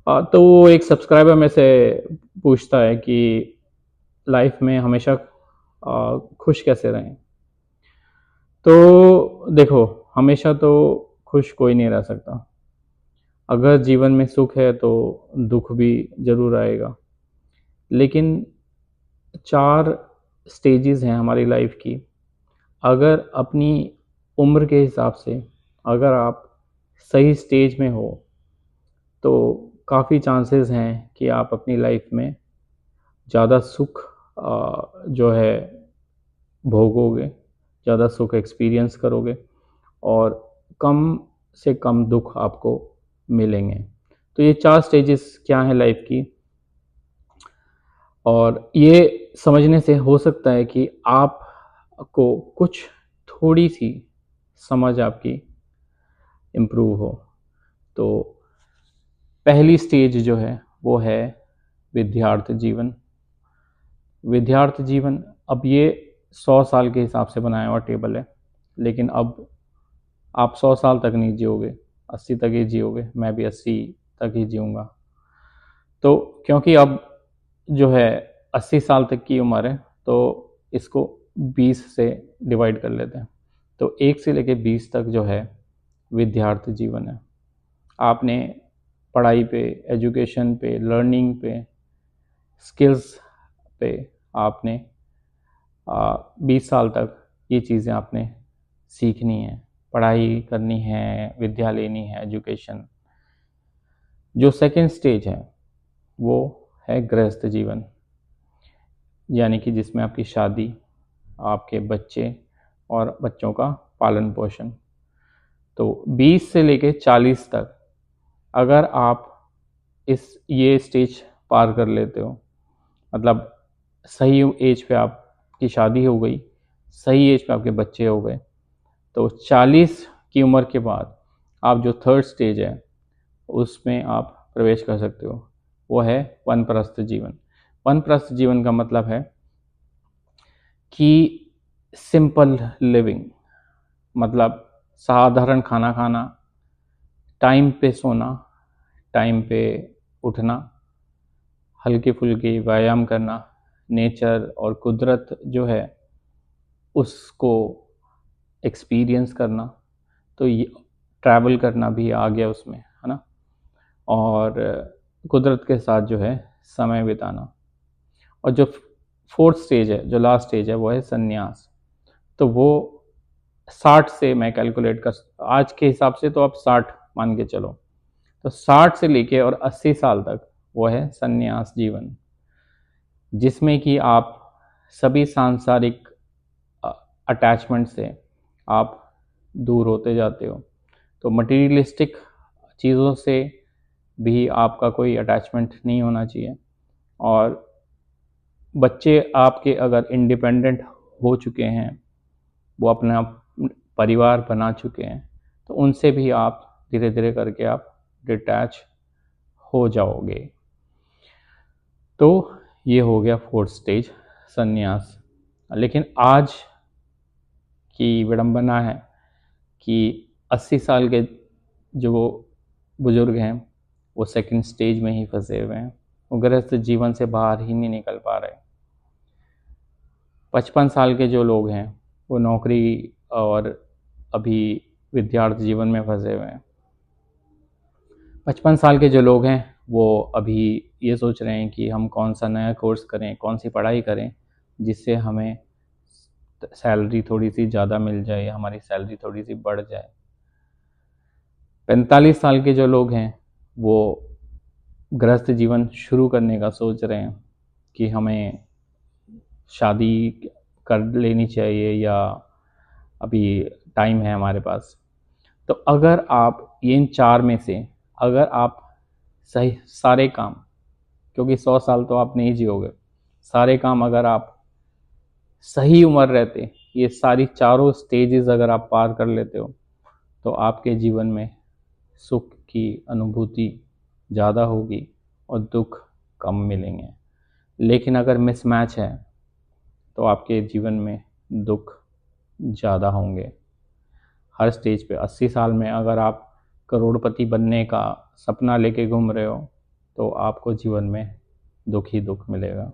तो एक सब्सक्राइबर में से पूछता है कि लाइफ में हमेशा खुश कैसे रहें? तो देखो, हमेशा तो खुश कोई नहीं रह सकता। अगर जीवन में सुख है तो दुःख भी ज़रूर आएगा। लेकिन 4 स्टेजेस हैं हमारी लाइफ की। अगर अपनी उम्र के हिसाब से अगर आप सही स्टेज में हो, तो काफ़ी चांसेस हैं कि आप अपनी लाइफ में ज़्यादा सुख जो है भोगोगे, ज़्यादा सुख एक्सपीरियंस करोगे और कम से कम दुःख आपको मिलेंगे। तो ये 4 स्टेजेस क्या हैं लाइफ की, और ये समझने से हो सकता है कि आपको कुछ थोड़ी-सी समझ आपकी इम्प्रूव हो। तो पहली स्टेज जो है वो है विद्यार्थी जीवन। विद्यार्थी जीवन, अब ये 100 साल के हिसाब से बनाया हुआ टेबल है, लेकिन अब आप 100 साल तक नहीं जियोगे, 80 तक ही जियोगे, मैं भी 80 तक ही जीऊँगा। तो क्योंकि अब जो है 80 साल तक की उम्र है, तो इसको 20 से डिवाइड कर लेते हैं। तो 1 से लेके 20 तक जो है विद्यार्थी जीवन है। आपने पढ़ाई पे, एजुकेशन पे, लर्निंग पे, स्किल्स पे आपने 20 साल तक ये चीज़ें आपने सीखनी है, पढ़ाई करनी है, विद्या लेनी है, एजुकेशन। जो सेकंड स्टेज है वो है गृहस्थ जीवन, यानी कि जिसमें आपकी शादी, आपके बच्चे और बच्चों का पालन पोषण। तो 20 से लेके 40 तक अगर आप इस ये स्टेज पार कर लेते हो, मतलब सही एज पे आपकी शादी हो गई, सही एज पे आपके बच्चे हो गए, तो 40 की उम्र के बाद आप जो थर्ड स्टेज है उसमें आप प्रवेश कर सकते हो। वो है वानप्रस्थ जीवन। वानप्रस्थ जीवन का मतलब है कि सिंपल लिविंग, मतलब साधारण खाना खाना, टाइम पे सोना, टाइम पे उठना, हल्के फुल्के व्यायाम करना, नेचर और कुदरत जो है उसको एक्सपीरियंस करना। तो ये ट्रैवल करना भी आ गया उसमें, है ना? और कुदरत के साथ जो है समय बिताना। और जो फोर्थ स्टेज है, जो लास्ट स्टेज है, वो है संन्यास। तो वो 60 से मैं कैलकुलेट कर, आज के हिसाब से तो आप 60 मान के चलो, तो 60 से लेके और 80 साल तक वो है संन्यास जीवन, जिसमें कि आप सभी सांसारिक अटैचमेंट से आप दूर होते जाते हो। तो मटीरियलिस्टिक चीज़ों से भी आपका कोई अटैचमेंट नहीं होना चाहिए। और बच्चे आपके अगर इंडिपेंडेंट हो चुके हैं, वो अपना परिवार बना चुके हैं, तो उनसे भी आप धीरे धीरे करके आप डिटैच हो जाओगे। तो ये हो गया फोर्थ स्टेज, संन्यास। लेकिन आज की विडंबना है कि 80 साल के जो वो बुजुर्ग हैं, वो सेकंड स्टेज में ही फंसे हुए हैं, वो गृहस्थ जीवन से बाहर ही नहीं निकल पा रहे। 55 साल के जो लोग हैं वो नौकरी और अभी विद्यार्थी जीवन में फंसे हुए हैं। 55 साल के जो लोग हैं वो अभी ये सोच रहे हैं कि हम कौन सा नया कोर्स करें, कौन सी पढ़ाई करें जिससे हमें सैलरी थोड़ी सी ज़्यादा मिल जाए, हमारी सैलरी थोड़ी सी बढ़ जाए। 45 साल के जो लोग हैं वो गृहस्थ जीवन शुरू करने का सोच रहे हैं कि हमें शादी कर लेनी चाहिए या अभी टाइम है हमारे पास। तो अगर आप इन 4 में से अगर आप सही सारे काम, क्योंकि 100 साल तो आप नहीं जियोगे, सारे काम अगर आप सही उम्र रहते, ये सारी चारों स्टेजेस अगर आप पार कर लेते हो, तो आपके जीवन में सुख की अनुभूति ज़्यादा होगी और दुख कम मिलेंगे। लेकिन अगर मिसमैच है तो आपके जीवन में दुख ज़्यादा होंगे। हर स्टेज पे 80 साल में अगर आप करोड़पति बनने का सपना लेके घूम रहे हो, तो आपको जीवन में दुःख ही दुःख मिलेगा।